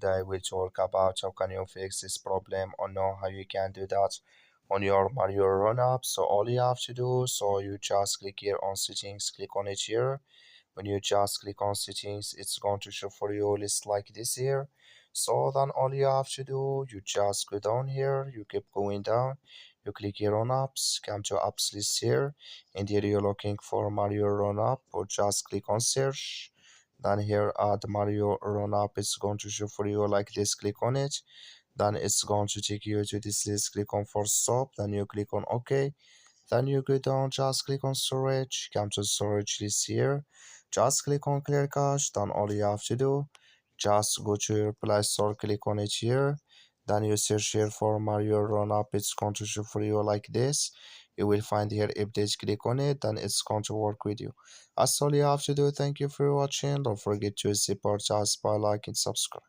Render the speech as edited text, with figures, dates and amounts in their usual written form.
today we'll talk about how can you fix this problem or know how you can do that on your Mario run app. So all you have to do, so you just click here on settings, click on it here. When you just click on settings, it's going to show for you a list like this here. So then all you have to do, you just go down here, you keep going down, you click here on apps, come to apps list here, and here you're looking for Mario run app, or just click on search. Then here the Mario run app is going to show for you like this, click on it. Then it's going to take you to this list, click on force stop, then you click on OK. Then you go down, just click on storage, come to storage list here, just click on clear cache. Then all you have to do, just go to your Play Store, click on it here, then you search here for Mario Run Up, it's going to show for you like this. You will find here update, click on it, then it's going to work with you. That's all you have to do. Thank you for watching. Don't forget to support us by liking, subscribe.